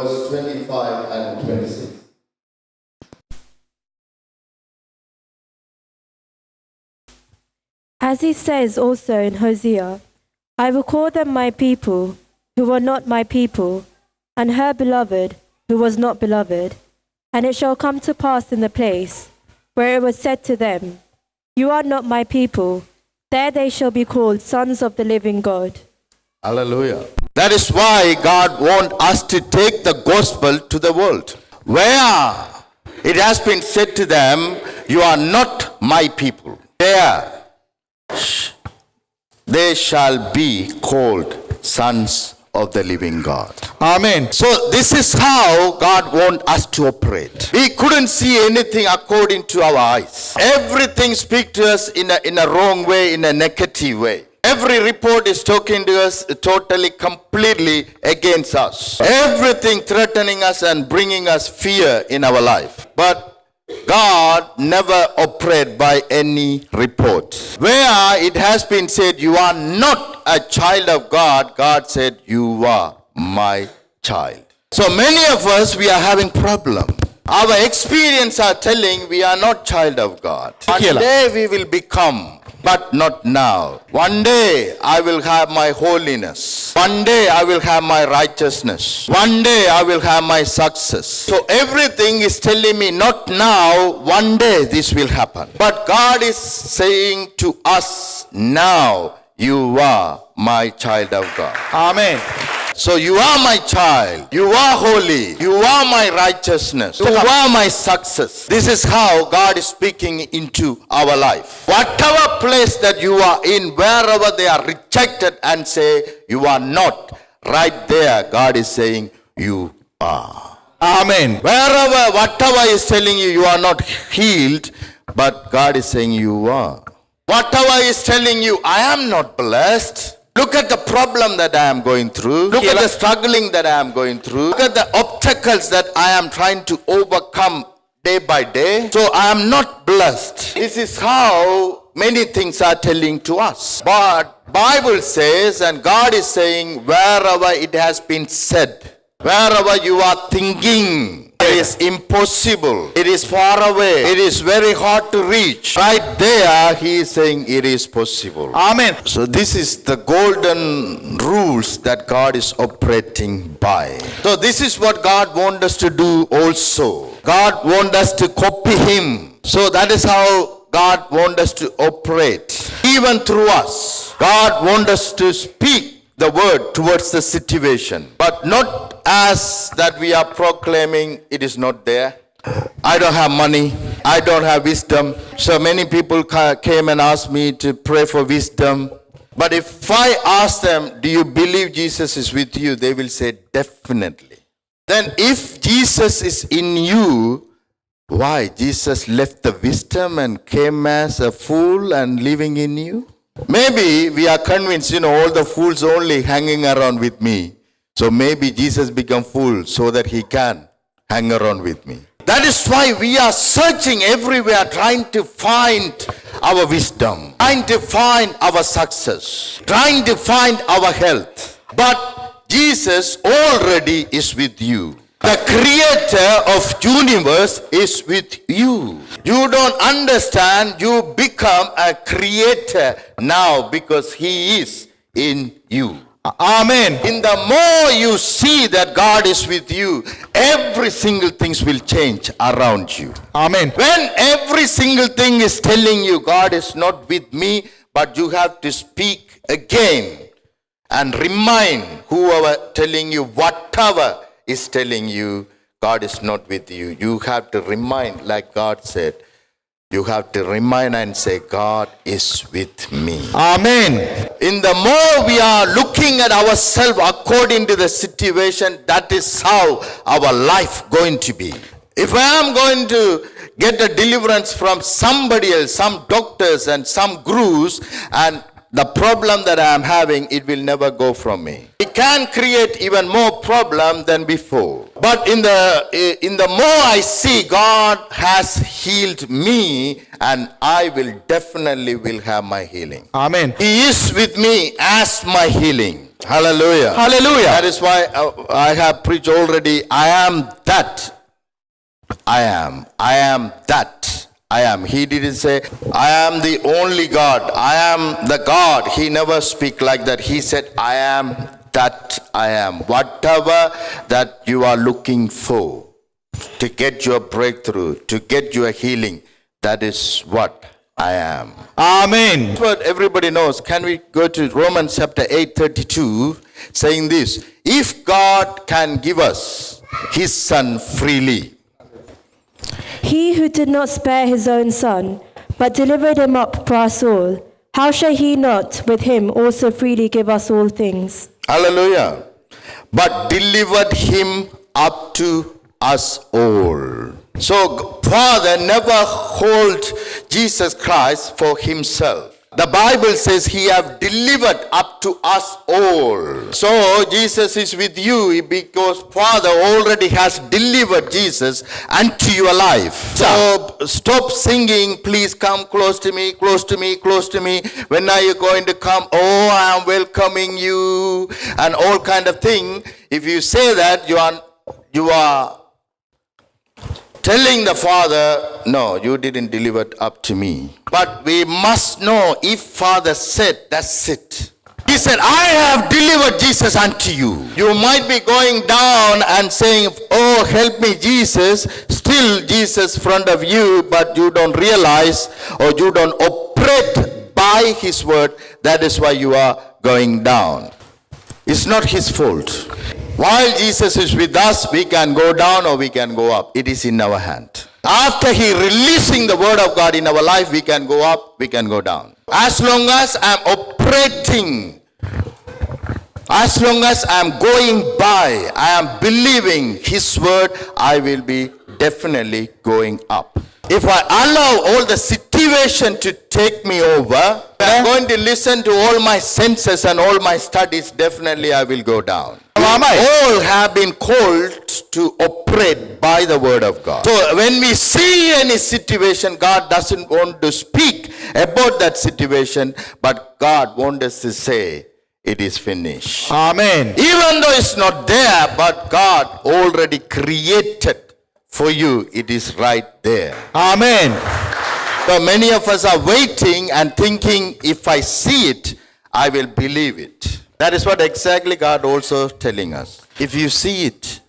verse 25 and 26. As he says also in Hosea, I will call them my people, who were not my people, and her beloved, who was not beloved. And it shall come to pass in the place where it was said to them, You are not my people, there they shall be called sons of the living God. Hallelujah. That is why God wants us to take the gospel to the world. Where it has been said to them, you are not my people. There they shall be called sons of the living God. Amen. So this is how God wants us to operate. We couldn't see anything according to our eyes. Everything speaks to us in a wrong way, in a negative way. Every report is talking to us totally, completely against us. Everything threatening us and bringing us fear in our life. But God never operates by any report. Where it has been said, you are not a child of God, God said, you are my child. So many of us, we are having problem. Our experience are telling we are not child of God. One day we will become, but not now. One day I will have my holiness. One day I will have my righteousness. One day I will have my success. So everything is telling me not now, one day this will happen. But God is saying to us now, you are my child of God. Amen. So you are my child, you are holy, you are my righteousness, you are my success. This is how God is speaking into our life. Whatever place that you are in, wherever they are rejected and say you are not, right there God is saying you are. Amen. Wherever, whatever is telling you you are not healed, but God is saying you are. Whatever is telling you I am not blessed, look at the problem that I am going through. Look at the struggling that I am going through. Look at the obstacles that I am trying to overcome day by day. So I am not blessed. This is how many things are telling to us. But Bible says, and God is saying, wherever it has been said, wherever you are thinking, it is impossible. It is far away. It is very hard to reach. Right there, he is saying it is possible. Amen. So this is the golden rules that God is operating by. So this is what God wants us to do also. God wants us to copy him. So that is how God wants us to operate. Even through us, God wants us to speak the word towards the situation, but not as that we are proclaiming it is not there. I don't have money, I don't have wisdom. So many people came and asked me to pray for wisdom. But if I ask them, do you believe Jesus is with you? They will say, definitely. Then if Jesus is in you, why? Jesus left the wisdom and came as a fool and living in you? Maybe we are convinced, all the fools only hanging around with me. So maybe Jesus become fool so that he can hang around with me. That is why we are searching everywhere, trying to find our wisdom, trying to find our success, trying to find our health. But Jesus already is with you. The creator of universe is with you. You don't understand, you become a creator now because he is in you. Amen. In the more you see that God is with you, every single thing will change around you. Amen. When every single thing is telling you God is not with me, but you have to speak again and remind whoever telling you whatever is telling you God is not with you. You have to remind, like God said, you have to remind and say, God is with me. Amen. In the more we are looking at ourselves according to the situation, that is how our life going to be. If I am going to get a deliverance from somebody else, some doctors and some gurus, and the problem that I am having, it will never go from me. It can create even more problem than before. But in the more I see God has healed me, and I will definitely will have my healing. Amen. He is with me as my healing. Hallelujah. Hallelujah. That is why I have preached already. I am that. I am. I am that. I am. He didn't say, I am the only God. I am the God. He never speak like that. He said, I am that I am. Whatever that you are looking for to get your breakthrough, to get your healing, that is what I am. Amen. That's what everybody knows. Can we go to Romans chapter 8:32, saying this, if God can give us his son freely. He who did not spare his own son, but delivered him up for us all, how shall he not with him also freely give us all things? Hallelujah. But delivered him up to us all. So Father never hold Jesus Christ for himself. The Bible says he have delivered up to us all. So Jesus is with you because Father already has delivered Jesus unto your life. So stop singing, please come close to me, close to me, close to me. When are you going to come? Oh, I am welcoming you and all kind of thing. If you say that, you are telling the Father, no, you didn't deliver it up to me. But we must know if Father said, that's it. He said, I have delivered Jesus unto you. You might be going down and saying, oh, help me, Jesus. Still Jesus front of you, but you don't realize or you don't operate by his word. That is why you are going down. It's not his fault. While Jesus is with us, we can go down or we can go up. It is in our hand. After he releasing the word of God in our life, we can go up, we can go down. As long as I'm operating, as long as I'm going by, I am believing his word, I will be definitely going up. If I allow all the situation to take me over, I'm going to listen to all my senses and all my studies, definitely I will go down. All have been called to operate by the word of God. So when we see any situation, God doesn't want to speak about that situation, but God wants us to say, it is finished. Amen. Even though it's not there, but God already created for you, it is right there. Amen. So many of us are waiting and thinking, if I see it, I will believe it. That is what exactly God also telling us. If you see it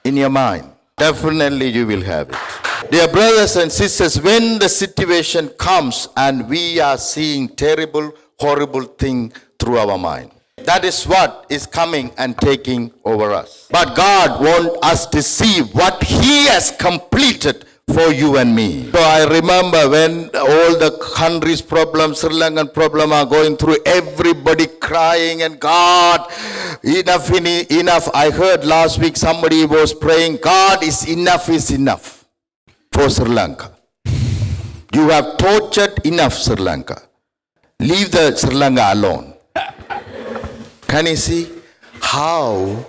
in your mind, definitely you will have it. Dear brothers and sisters, when the situation comes and we are seeing terrible, horrible thing through our mind, that is what is coming and taking over us. But God wants us to see what he has completed for you and me. So I remember when all the country's problems, Sri Lankan problem are going through, everybody crying and God, enough. I heard last week somebody was praying, God is enough for Sri Lanka. You have tortured enough Sri Lanka. Leave the Sri Lanka alone. Can you see how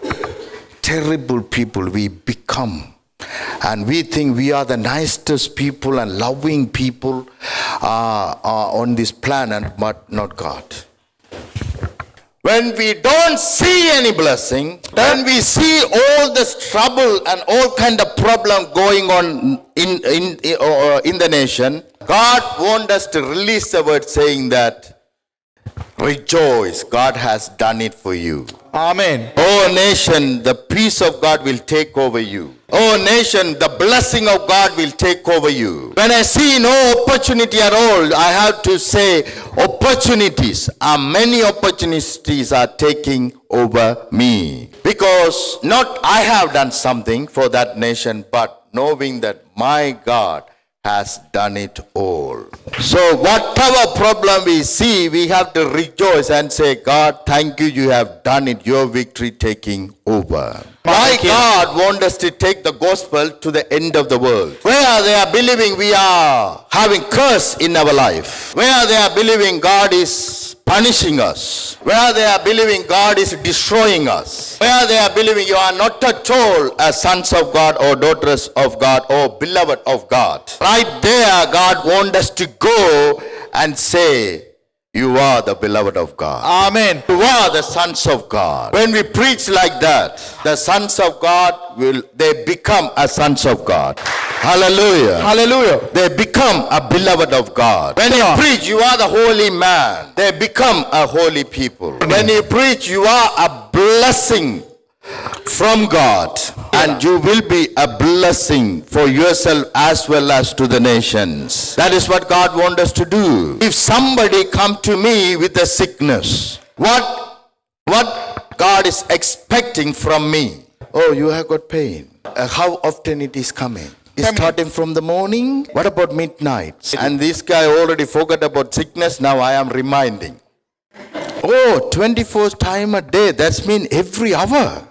terrible people we become? And we think we are the nicest people and loving people on this planet, but not God. When we don't see any blessing, then we see all this trouble and all kind of problem going on in the nation. God wants us to release the word saying that, rejoice, God has done it for you. Amen. Oh nation, the peace of God will take over you. Oh nation, the blessing of God will take over you. When I see no opportunity at all, I have to say opportunities. Many opportunities are taking over me. Because not I have done something for that nation, but knowing that my God has done it all. So whatever problem we see, we have to rejoice and say, God, thank you, you have done it. Your victory taking over. My God wants us to take the gospel to the end of the world. Where they are believing we are having curse in our life. Where they are believing God is punishing us. Where they are believing God is destroying us. Where they are believing you are not at all as sons of God or daughters of God or beloved of God. Right there, God wants us to go and say, You are the beloved of God. Amen. You are the sons of God. When we preach like that, the sons of God they become a sons of God. Hallelujah. Hallelujah. They become a beloved of God. When you preach, you are the holy man. They become a holy people. When you preach, you are a blessing from God. And you will be a blessing for yourself as well as to the nations. That is what God wants us to do. If somebody come to me with a sickness, what God is expecting from me? Oh, you have got pain. How often it is coming? It's starting from the morning. What about midnight? And this guy already forgot about sickness. Now I am reminding. Oh, 24 times a day. That's mean every hour.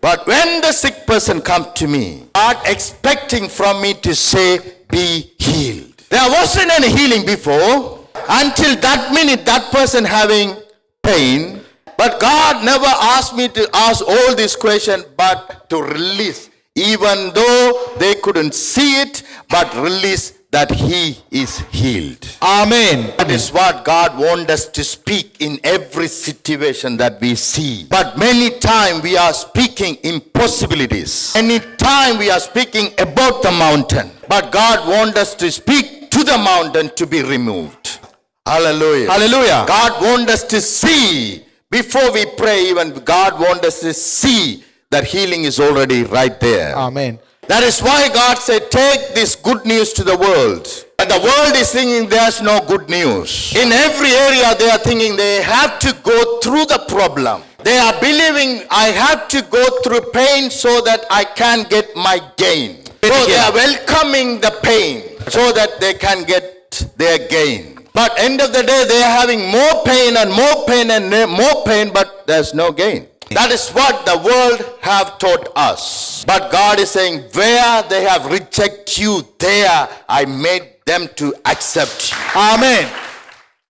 But when the sick person comes to me, God expecting from me to say, be healed. There wasn't any healing before. Until that minute, that person having pain. But God never asked me to ask all these questions, but to release. Even though they couldn't see it, but release that he is healed. Amen. That is what God wants us to speak in every situation that we see. But many times we are speaking impossibilities. Many times we are speaking about the mountain. But God wants us to speak to the mountain to be removed. Hallelujah. Hallelujah. God wants us to see. Before we pray, even God wants us to see that healing is already right there. Amen. That is why God said, take this good news to the world. And the world is thinking there's no good news. In every area they are thinking they have to go through the problem. They are believing I have to go through pain so that I can get my gain. So they are welcoming the pain so that they can get their gain. But end of the day they are having more pain and more pain and more pain, but there's no gain. That is what the world have taught us. But God is saying, where they have rejected you, there I made them to accept you. Amen.